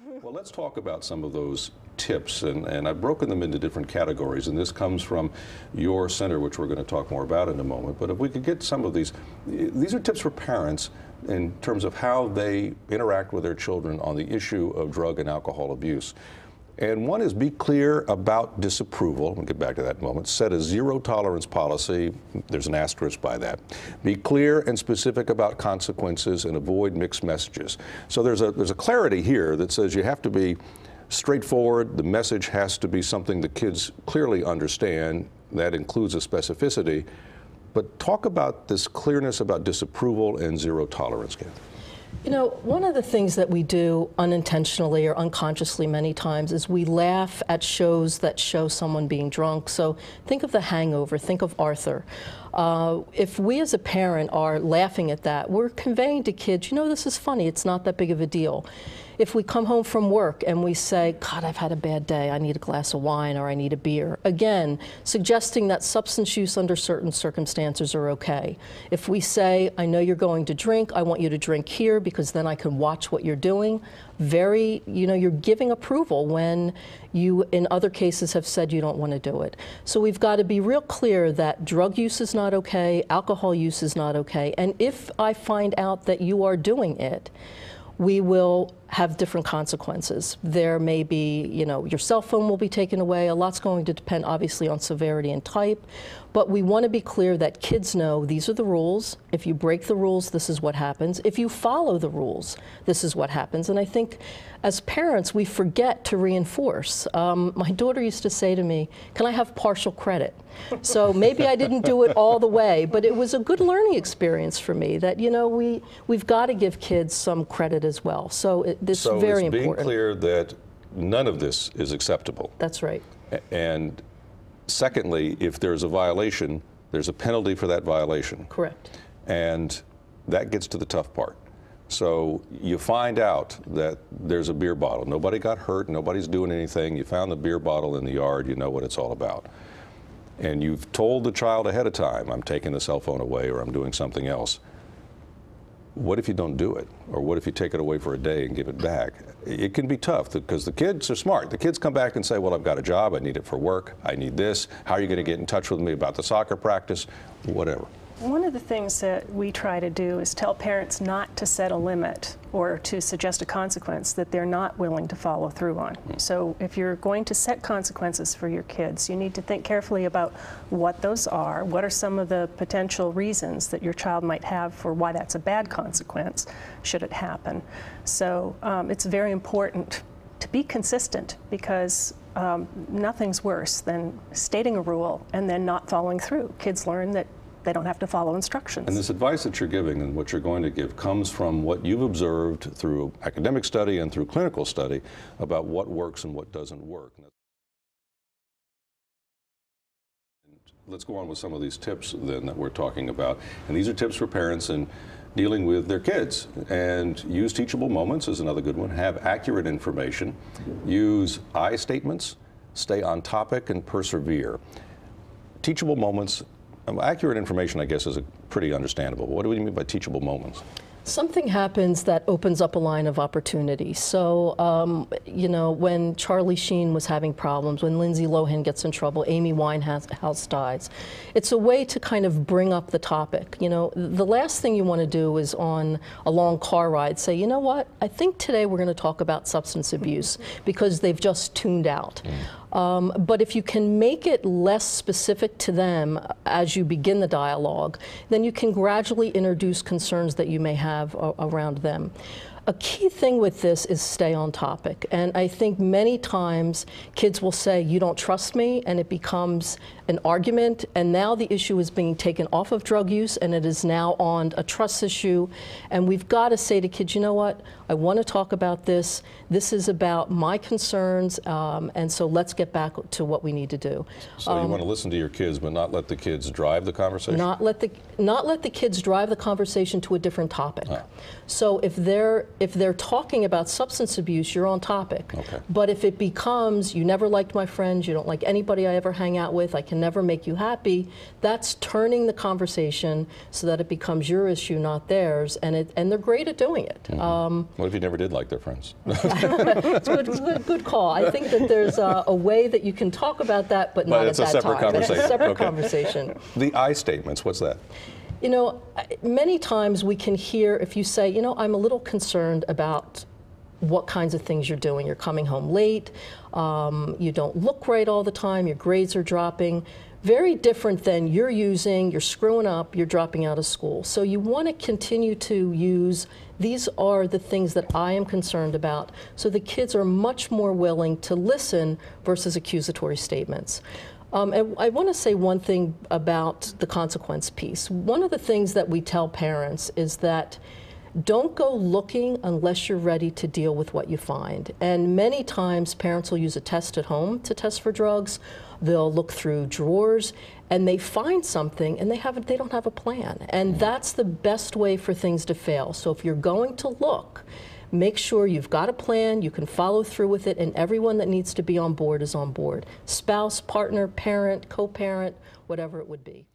Well, let's talk about some of those tips, and I've broken them into different categories, and this comes from your center, which we're going to talk more about in a moment. But if we could get some of these are tips for parents in terms of how they interact with their children on the issue of drug and alcohol abuse. And one is be clear about disapproval. We'll get back to that in a moment. Set a zero tolerance policy. There's an asterisk by that. Be clear and specific about consequences and avoid mixed messages. So there's a clarity here that says you have to be straightforward. The message has to be something the kids clearly understand. That includes a specificity. But talk about this clearness about disapproval and zero tolerance, Kathy. You know, one of the things that we do unintentionally or unconsciously many times is we laugh at shows that show someone being drunk. So think of The Hangover, think of Arthur. If we as a parent are laughing at that, we're conveying to kids, you know, this is funny, it's not that big of a deal. If we come home from work and we say, God, I've had a bad day, I need a glass of wine or I need a beer, again, suggesting that substance use under certain circumstances are okay. If we say, I know you're going to drink, I want you to drink here because then I can watch what you're doing, you're giving approval when you, in other cases, have said you don't want to do it. So we've got to be real clear that drug use is not okay, alcohol use is not okay, and if I find out that you are doing it, we will have different consequences. There may be, your cell phone will be taken away. A lot's going to depend, obviously, on severity and type. But we want to be clear that kids know these are the rules. If you break the rules, this is what happens. If you follow the rules, this is what happens. And I think as parents, we forget to reinforce. My daughter used to say to me, can I have partial credit? So maybe I didn't do it all the way, but it was a good learning experience for me that, we've got to give kids some credit as well. So this is very important. So it's being clear that none of this is acceptable. That's right. And secondly, if there's a violation, there's a penalty for that violation. Correct. And that gets to the tough part. So you find out that there's a beer bottle. Nobody got hurt, nobody's doing anything. You found the beer bottle in the yard, you know what it's all about. And you've told the child ahead of time, I'm taking the cell phone away or I'm doing something else. What if you don't do it? Or what if you take it away for a day and give it back? It can be tough because the kids are smart. The kids come back and say, well, I've got a job, I need it for work, I need this. How are you going to get in touch with me about the soccer practice? Whatever. One of the things that we try to do is tell parents not to set a limit or to suggest a consequence that they're not willing to follow through on. So if you're going to set consequences for your kids, you need to think carefully about what those are. What are some of the potential reasons that your child might have for why that's a bad consequence, should it happen? So it's very important to be consistent because nothing's worse than stating a rule and then not following through. Kids learn that they don't have to follow instructions. And this advice that you're giving and what you're going to give comes from what you've observed through academic study and through clinical study about what works and what doesn't work. Let's go on with some of these tips then that we're talking about. And these are tips for parents in dealing with their kids. And use teachable moments is another good one. Have accurate information. Use I statements. Stay on topic and persevere. Teachable moments. Accurate information, I guess, is pretty understandable. What do we mean by teachable moments? Something happens that opens up a line of opportunity. So, when Charlie Sheen was having problems, when Lindsay Lohan gets in trouble, Amy Winehouse dies, it's a way to kind of bring up the topic. The last thing you want to do is on a long car ride say, you know what, I think today we're going to talk about substance abuse because they've just tuned out. But if you can make it less specific to them as you begin the dialogue, then you can gradually introduce concerns that you may have around them. A key thing with this is stay on topic. And I think many times kids will say, you don't trust me, and it becomes an argument. And now the issue is being taken off of drug use, and it is now on a trust issue. And we've got to say to kids, you know what? I want to talk about this. This is about my concerns. And so let's get back to what we need to do. So you want to listen to your kids, but not let the kids drive the conversation? Not let the kids drive the conversation to a different topic. So if they're if they're talking about substance abuse, you're on topic. Okay. But if it becomes, you never liked my friends, you don't like anybody I ever hang out with, I can never make you happy, that's turning the conversation so that it becomes your issue, not theirs, and they're great at doing it. What if you never did like their friends? It's a good call. I think that there's a way that you can talk about that, but not at it's a that separate time. conversation. It's a separate Okay. conversation. The I statements, what's that? You know, many times we can hear, if you say, you know, I'm a little concerned about what kinds of things you're doing. You're coming home late, you don't look right all the time, your grades are dropping. Very different than you're screwing up, you're dropping out of school. So you want to continue to use, these are the things that I am concerned about. So the kids are much more willing to listen versus accusatory statements. And I want to say one thing about the consequence piece. One of the things that we tell parents is that don't go looking unless you're ready to deal with what you find. And many times parents will use a test at home to test for drugs. They'll look through drawers and they find something and they don't have a plan. And that's the best way for things to fail. So if you're going to look, make sure you've got a plan, you can follow through with it, and everyone that needs to be on board is on board. Spouse, partner, parent, co-parent, whatever it would be.